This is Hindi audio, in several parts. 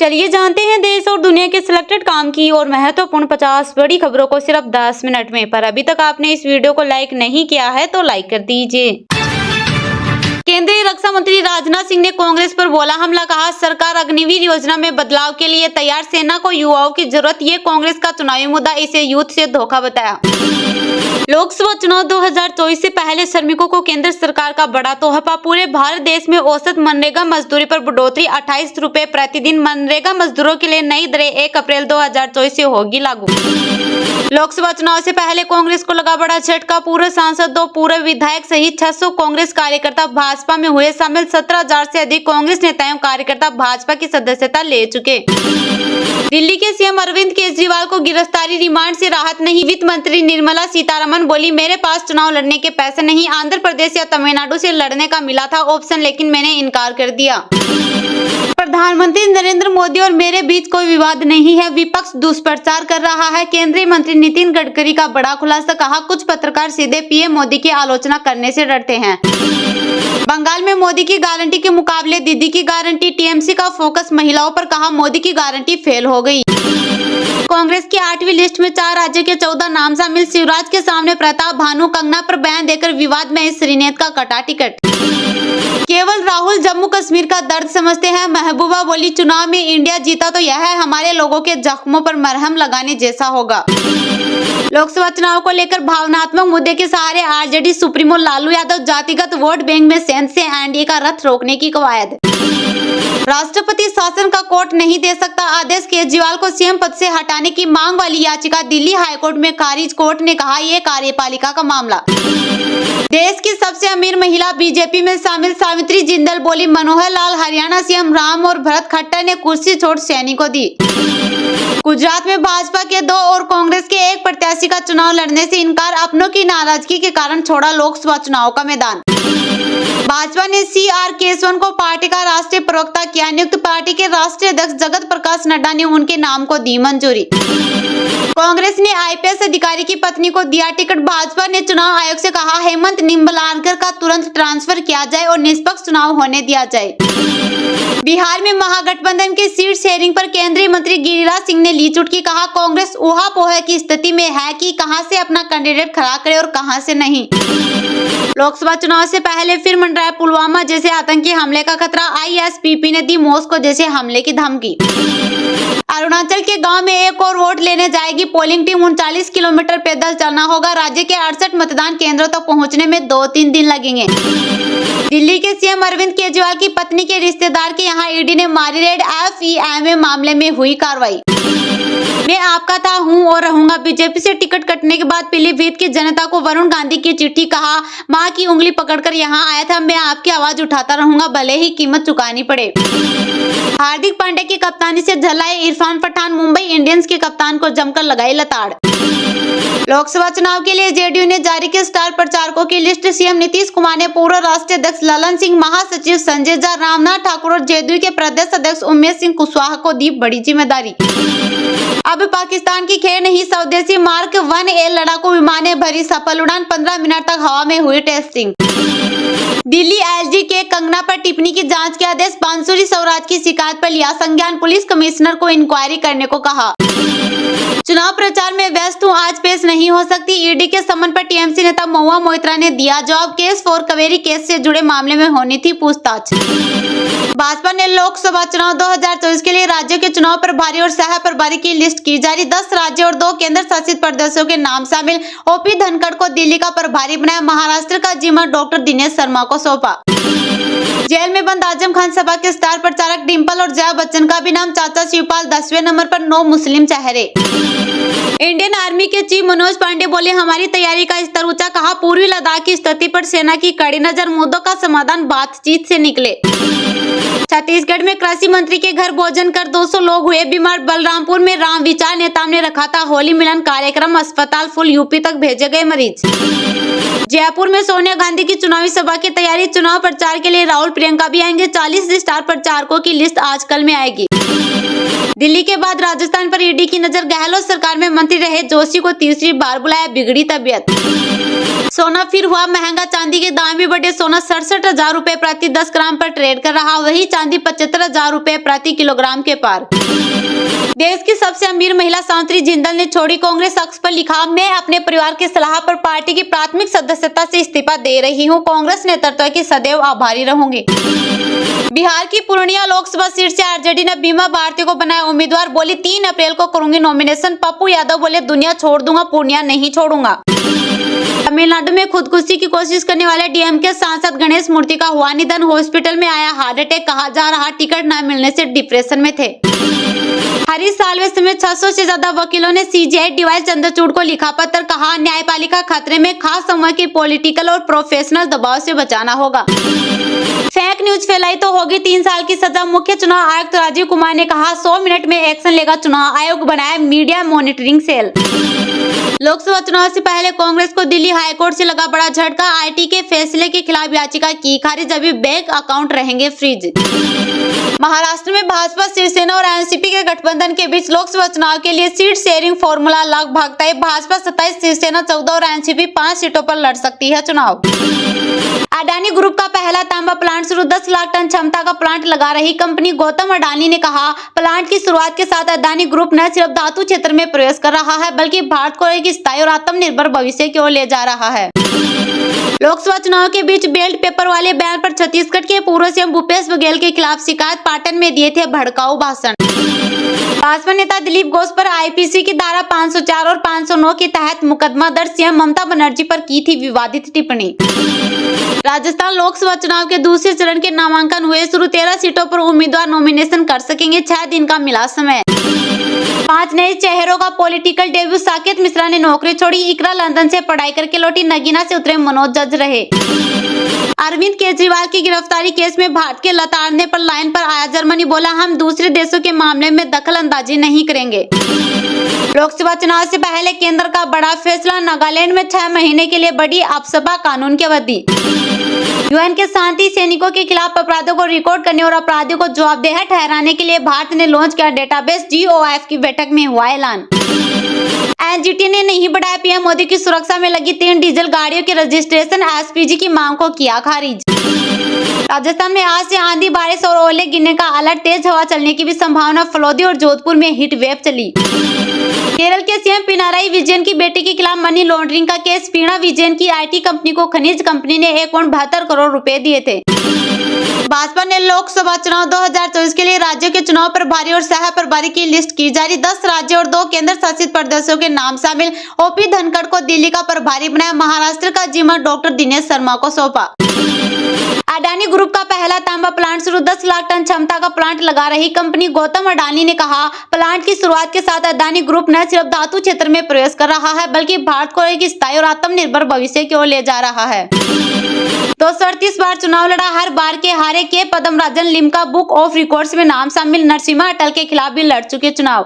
चलिए जानते हैं देश और दुनिया के सिलेक्टेड काम की और महत्वपूर्ण 50 बड़ी खबरों को सिर्फ 10 मिनट में। पर अभी तक आपने इस वीडियो को लाइक नहीं किया है तो लाइक कर दीजिए। केंद्रीय रक्षा मंत्री राजनाथ सिंह ने कांग्रेस पर बोला हमला, कहा सरकार अग्निवीर योजना में बदलाव के लिए तैयार, सेना को युवाओं की जरूरत, ये कांग्रेस का चुनावी मुद्दा, इसे यूथ से धोखा बताया। लोकसभा चुनाव 2024 से पहले श्रमिकों को केंद्र सरकार का बड़ा तोहफा, पूरे भारत देश में औसत मनरेगा मजदूरी पर बढ़ोतरी, 28 रुपए प्रतिदिन। मनरेगा मजदूरों के लिए नई दरें 1 अप्रैल 2024 से होगी लागू। लोकसभा चुनाव से पहले कांग्रेस को लगा बड़ा झटका, पूर्व सांसद, 2 पूर्व विधायक सहित 600 कांग्रेस कार्यकर्ता भाजपा में हुए शामिल। 17,000 से अधिक कांग्रेस नेता एवं कार्यकर्ता भाजपा की सदस्यता ले चुके। दिल्ली के सीएम अरविंद केजरीवाल को गिरफ्तारी, रिमांड से राहत नहीं। वित्त मंत्री निर्मला सीतारमण बोली, मेरे पास चुनाव लड़ने के पैसे नहीं, आंध्र प्रदेश या तमिलनाडु से लड़ने का मिला था ऑप्शन, लेकिन मैंने इनकार कर दिया। प्रधानमंत्री नरेंद्र मोदी और मेरे बीच कोई विवाद नहीं है, विपक्ष दुष्प्रचार कर रहा है। केंद्रीय मंत्री नितिन गडकरी का बड़ा खुलासा, कहा कुछ पत्रकार सीधे पीएम मोदी की आलोचना करने से डरते हैं। बंगाल में मोदी की गारंटी के मुकाबले दीदी की गारंटी, टीएमसी का फोकस महिलाओं पर, कहा मोदी की गारंटी फेल हो गई। कांग्रेस की 8वीं लिस्ट में 4 राज्यों के 14 नाम शामिल। शिवराज के सामने प्रताप, भानु, कंगना पर बयान देकर विवाद में श्रीनेत का कटा टिकट। केवल राहुल जम्मू कश्मीर का दर्द समझते हैं, महबूबा बोली, चुनाव में इंडिया जीता तो यह है हमारे लोगों के जख्मों पर मरहम लगाने जैसा होगा। लोकसभा चुनाव को लेकर भावनात्मक मुद्दे के सहारे आरजेडी सुप्रीमो लालू यादव, जातिगत वोट बैंक में सेंध से एनडीए का रथ रोकने की कवायद। राष्ट्रपति शासन का कोर्ट नहीं दे सकता आदेश, केजरीवाल को सीएम पद से हटाने की मांग वाली याचिका दिल्ली हाईकोर्ट में खारिज। कोर्ट ने कहा यह कार्यपालिका का मामला। देश की सबसे अमीर महिला बीजेपी में शामिल, सावित्री जिंदल बोली, मनोहर लाल, हरियाणा सीएम राम और भरत खट्टर ने कुर्सी छोड़ सैनी को दी। गुजरात में भाजपा के 2 और कांग्रेस के 1 प्रत्याशी का चुनाव लड़ने से इनकार, अपनों की नाराजगी के कारण छोड़ा लोकसभा चुनाव का मैदान। भाजपा ने CR केशवन को पार्टी का राष्ट्रीय प्रवक्ता किया नियुक्त, पार्टी के राष्ट्रीय अध्यक्ष जगत प्रकाश नड्डा ने उनके नाम को दी मंजूरी। कांग्रेस ने IPS अधिकारी की पत्नी को दिया टिकट, भाजपा ने चुनाव आयोग से कहा हेमंत निम्बलारकर का तुरंत ट्रांसफर किया जाए और निष्पक्ष चुनाव होने दिया जाए। बिहार में महागठबंधन की सीट शेयरिंग पर केंद्रीय मंत्री गिरिराज सिंह ने ली चुटकी, कहा कांग्रेस ऊहापोह की स्थिति में है कि कहां से अपना कैंडिडेट खड़ा करे और कहां से नहीं। लोकसभा चुनाव से पहले फिर मंडराया पुलवामा जैसे आतंकी हमले का खतरा, ISPP ने दी मॉस्को जैसे हमले की धमकी। अरुणाचल के गांव में एक और वोट लेने जाएगी पोलिंग टीम, 39 किलोमीटर पैदल चलना होगा। राज्य के 68 मतदान केंद्रों तक पहुंचने में 2-3 दिन लगेंगे। दिल्ली के सीएम अरविंद केजरीवाल की पत्नी के रिश्तेदार के यहां ईडी ने मारी रेड, FEMA मामले में हुई कार्रवाई। मैं आपका था, हूं और रहूंगा, बीजेपी से टिकट कटने के बाद पीलीभीत की जनता को वरुण गांधी की चिट्ठी, कहा मां की उंगली पकड़कर यहां आया था, मैं आपकी आवाज उठाता रहूंगा भले ही कीमत चुकानी पड़े। हार्दिक पांड्या की कप्तानी से झल्लाए इरफान पठान, मुंबई इंडियंस के कप्तान को जमकर लगाई लताड़। लोकसभा चुनाव के लिए जेडीयू ने जारी की स्टार प्रचारकों की लिस्ट, सीएम नीतीश कुमार ने पूर्व राष्ट्रीय अध्यक्ष ललन सिंह, महासचिव संजय झा, रामनाथ ठाकुर और जेडीयू के प्रदेश अध्यक्ष उमेश सिंह कुशवाहा को दी बड़ी जिम्मेदारी। अब पाकिस्तान की खेल नहीं, स्वदेशी मार्क 1A लड़ाकू विमानें भरी सफल उड़ान, 15 मिनट तक हवा में हुई टेस्टिंग। दिल्ली LG के कंगना पर टिप्पणी की जांच के आदेश, बांसुरी स्वराज की शिकायत पर लिया संज्ञान, पुलिस कमिश्नर को इंक्वायरी करने को कहा। चुनाव प्रचार में व्यस्त हूं, आज पेश नहीं हो सकती, ईडी के समन पर टीएमसी नेता महुआ मोइत्रा ने दिया जवाब, केस 4 कावेरी केस से जुड़े मामले में होनी थी पूछताछ। भाजपा ने लोकसभा चुनाव 2024 के लिए राज्यों के चुनाव प्रभारी और सह प्रभारी की लिस्ट की जारी, 10 राज्यों और 2 केंद्र शासित प्रदेशों के नाम शामिल। OP धनखड़ को दिल्ली का प्रभारी बनाया, महाराष्ट्र का जिम्मा डॉक्टर दिनेश शर्मा को सौंपा। जेल में बंद आजम खान सभा के स्टार प्रचारक डिंपल और जया बच्चन का भी नाम, चाचा शिवपाल 10वें नंबर पर, 9 मुस्लिम चेहरे। इंडियन आर्मी के चीफ मनोज पांडे बोले हमारी तैयारी का स्तर ऊंचा, कहा पूर्वी लद्दाख की स्थिति पर सेना की कड़ी नजर, मुद्दों का समाधान बातचीत से निकले। छत्तीसगढ़ में कृषि मंत्री के घर भोजन कर 200 लोग हुए बीमार, बलरामपुर में राम विचार नेताओं ने रखा था होली मिलन कार्यक्रम, अस्पताल फुल, यूपी तक भेजे गए मरीज। जयपुर में सोनिया गांधी की चुनावी सभा की तैयारी, चुनाव प्रचार के लिए राहुल प्रियंका भी आएंगे, 40 स्टार प्रचारकों की लिस्ट आज कल में आएगी। दिल्ली के बाद राजस्थान पर ईडी की नजर, गहलोत सरकार में मंत्री रहे जोशी को तीसरी बार बुलाया, बिगड़ी तबियत। सोना फिर हुआ महंगा, चांदी के दाम भी बढ़े। सोना 67,000 रुपए प्रति 10 ग्राम पर ट्रेड कर रहा, वही चांदी 75,000 रुपए प्रति किलोग्राम के पार। देश की सबसे अमीर महिला सावित्री जिंदल ने छोड़ी कांग्रेस अक्ष पर लिखा, मैं अपने परिवार की सलाह पर पार्टी की प्राथमिक सदस्यता से इस्तीफा दे रही हूं, कांग्रेस नेतृत्व की सदैव आभारी रहूंगी। बिहार की पूर्णिया लोकसभा सीट से आरजेडी ने बीमा भारती को बनाया उम्मीदवार, बोली 3 अप्रैल को करूंगी नॉमिनेशन। पप्पू यादव बोले दुनिया छोड़ दूंगा, पूर्णिया नहीं छोड़ूंगा। तमिलनाडु में खुदकुशी की कोशिश करने वाले डीएमके सांसद गणेश मूर्ति का हुआ निधन, हॉस्पिटल में आया हार्ट अटैक, कहा जा रहा टिकट न मिलने से डिप्रेशन में थे। हरीश साल्वे समेत 600 से ज्यादा वकीलों ने सीजीआई डीवाई चंद्रचूड़ को लिखा पत्र, कहा न्यायपालिका खतरे में, खास समूह की पॉलिटिकल और प्रोफेशनल दबाव से बचाना होगा। फेक न्यूज फैलाई तो होगी 3 साल की सजा, मुख्य चुनाव आयुक्त राजीव कुमार ने कहा 100 मिनट में एक्शन लेगा चुनाव आयोग, बनाया मीडिया मॉनिटरिंग सेल। लोकसभा चुनाव से पहले कांग्रेस को दिल्ली हाईकोर्ट से लगा बड़ा झटका, आईटी के फैसले के खिलाफ याचिका की खारिज, अभी बैंक अकाउंट रहेंगे फ्रीज। महाराष्ट्र में भाजपा, शिवसेना और एनसीपी के गठबंधन के बीच लोकसभा चुनाव के लिए सीट शेयरिंग फॉर्मूला लगभग तय, भाजपा 27, शिवसेना 14 और एनसीपी 5 सीटों पर लड़ सकती है चुनाव। अडानी ग्रुप का पहला तांबा प्लांट शुरू, 10 लाख टन क्षमता का प्लांट लगा रही कंपनी। गौतम अडानी ने कहा, प्लांट की शुरुआत के साथ अडानी ग्रुप न सिर्फ धातु क्षेत्र में प्रवेश कर रहा है, बल्कि भारत को एक स्थायी और आत्मनिर्भर भविष्य की ओर ले जा रहा है। लोकसभा चुनाव के बीच बेल्ट पेपर वाले बयान पर छत्तीसगढ़ के पूर्व सीएम भूपेश बघेल के खिलाफ शिकायत, पाटन में दिए थे भड़काऊ भाषण। भाजपा नेता दिलीप घोष पर आईपीसी की धारा 504 और 509 के तहत मुकदमा दर्ज, सीएम ममता बनर्जी पर की थी विवादित टिप्पणी। राजस्थान लोकसभा चुनाव के दूसरे चरण के नामांकन हुए शुरू, 13 सीटों पर उम्मीदवार नॉमिनेशन कर सकेंगे, 6 दिन का मिला समय। 5 नए चेहरों का पॉलिटिकल डेब्यू, साकेत मिश्रा ने नौकरी छोड़ी, इकरा लंदन से पढ़ाई करके लौटी, नगीना से उतरे मनोज जज रहे। अरविंद केजरीवाल की गिरफ्तारी केस में भारत के लताड़ने पर लाइन पर आया जर्मनी, बोला हम दूसरे देशों के मामले में दखल अंदाजी नहीं करेंगे। लोकसभा चुनाव से पहले केंद्र का बड़ा फैसला, नागालैंड में 6 महीने के लिए बढ़ी आपसपा कानून की अवधि। यूएन के शांति सैनिकों के खिलाफ अपराधों को रिकॉर्ड करने और अपराधियों को जवाबदेह ठहराने के लिए भारत ने लॉन्च किया डेटाबेस, जीओएफ की बैठक में हुआ ऐलान। एनजीटी ने नहीं बढ़ाया पीएम मोदी की सुरक्षा में लगी 3 डीजल गाड़ियों के रजिस्ट्रेशन, एसपीजी की मांग को किया खारिज। राजस्थान में आज से आंधी, बारिश और ओले गिरने का अलर्ट, तेज हवा चलने की भी संभावना, फलोदी और जोधपुर में हीट वेव चली। केरल के सीएम पिनाराई विजयन की बेटी के खिलाफ मनी लॉन्ड्रिंग का केस, पीना विजयन की आईटी कंपनी को खनिज कंपनी ने 1.72 करोड़ रुपए दिए थे। भाजपा ने लोकसभा चुनाव 2024 के लिए राज्यों के चुनाव प्रभारी और सह प्रभारी की लिस्ट की जारी, 10 राज्यों और 2 केंद्र शासित प्रदेशों के नाम शामिल। ओपी धनखड़ को दिल्ली का प्रभारी बनाया, महाराष्ट्र का जिम्मा डॉक्टर दिनेश शर्मा को सौंपा। अडानी ग्रुप का पहला तांबा प्लांट शुरू, 10 लाख टन क्षमता का प्लांट लगा रही कंपनी। गौतम अडानी ने कहा, प्लांट की शुरुआत के साथ अडानी ग्रुप न सिर्फ धातु क्षेत्र में प्रवेश कर रहा है, बल्कि भारत को एक स्थायी और आत्मनिर्भर भविष्य की ओर ले जा रहा है। 238 बार चुनाव लड़ा, हर बार के हारे के Padmarajan Limca book of records में नाम शामिल। नरसिम्हा अटल के खिलाफ भी लड़ चुके चुनाव।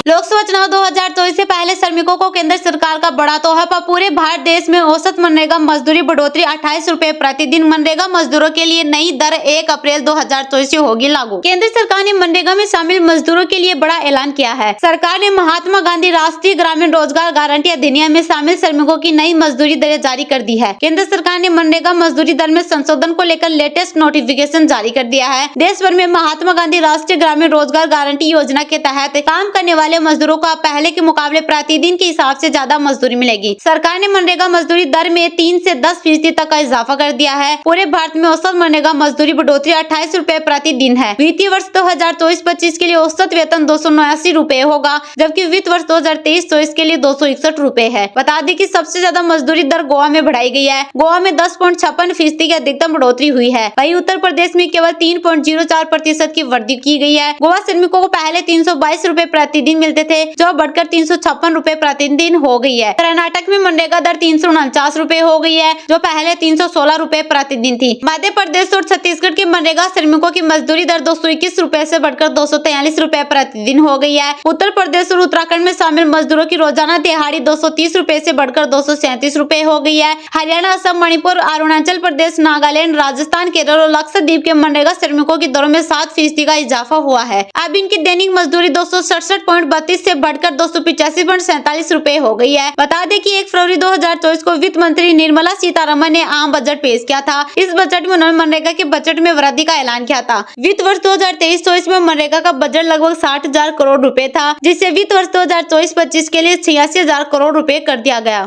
लोकसभा चुनाव 2024 से पहले श्रमिकों को केंद्र सरकार का बड़ा तोहफा, पूरे भारत देश में औसत मनरेगा मजदूरी बढ़ोतरी 28 रुपए प्रतिदिन। मनरेगा मजदूरों के लिए नई दर 1 अप्रैल 2024 से होगी लागू। केंद्र सरकार ने मनरेगा में शामिल मजदूरों के लिए बड़ा ऐलान किया है। सरकार ने महात्मा गांधी राष्ट्रीय ग्रामीण रोजगार गारंटी अधिनियम में शामिल श्रमिकों की नई मजदूरी दरें जारी कर दी है। केंद्र सरकार ने मनरेगा मजदूरी दर में संशोधन को लेकर लेटेस्ट नोटिफिकेशन जारी कर दिया है। देश भर में महात्मा गांधी राष्ट्रीय ग्रामीण रोजगार गारंटी योजना के तहत काम करने वाले मजदूरों को पहले के मुकाबले प्रतिदिन के हिसाब से ज्यादा मजदूरी मिलेगी। सरकार ने मनरेगा मजदूरी दर में 3 से 10% तक का इजाफा कर दिया है। पूरे भारत में औसत मनरेगा मजदूरी बढ़ोतरी 28 रुपए प्रतिदिन है। वित्तीय वर्ष 2024-25 के लिए औसत वेतन 279 रुपए होगा, जबकि वित्त वर्ष 2023-24 के लिए 261 रुपए है। बता दें कि सबसे ज्यादा मजदूरी दर गोवा में बढ़ाई गई है। गोवा में 10.56% की अधिकतम बढ़ोतरी हुई है। वहीं उत्तर प्रदेश में केवल 3.04% की वृद्धि की गई है। गोवा श्रमिकों को पहले 322 रुपए प्रतिदिन मिलते थे, जो बढ़कर 356 रुपए प्रतिदिन हो गई है। कर्नाटक में मनरेगा दर 349 रुपए हो गई है, जो पहले 316 रुपए प्रतिदिन थी। मध्य प्रदेश और छत्तीसगढ़ के मनरेगा श्रमिकों की मजदूरी दर 221 रुपए से बढ़कर 243 रुपए प्रतिदिन हो गई है। उत्तर प्रदेश और उत्तराखंड में शामिल मजदूरों की रोजाना दिहाड़ी 230 रुपए से बढ़कर 237 रुपए हो गई है। हरियाणा, असम, मणिपुर, अरुणाचल प्रदेश, नागालैंड, राजस्थान, केरल और लक्षद्वीप के मनरेगा श्रमिकों की दरों में 7% का इजाफा हुआ है। अब इनकी दैनिक मजदूरी 267 1032 से बढ़कर 285.47 रुपए हो गई है। बता दें कि 1 फरवरी 2024 को वित्त मंत्री निर्मला सीतारमण ने आम बजट पेश किया था। इस बजट में उन्होंने मनरेगा के बजट में वृद्धि का ऐलान किया था। वित्त वर्ष 2023-24 में मनरेगा का बजट लगभग 60,000 करोड़ रुपए था, जिससे वित्त वर्ष 2024-25 के लिए 86,000 करोड़ रुपए कर दिया गया।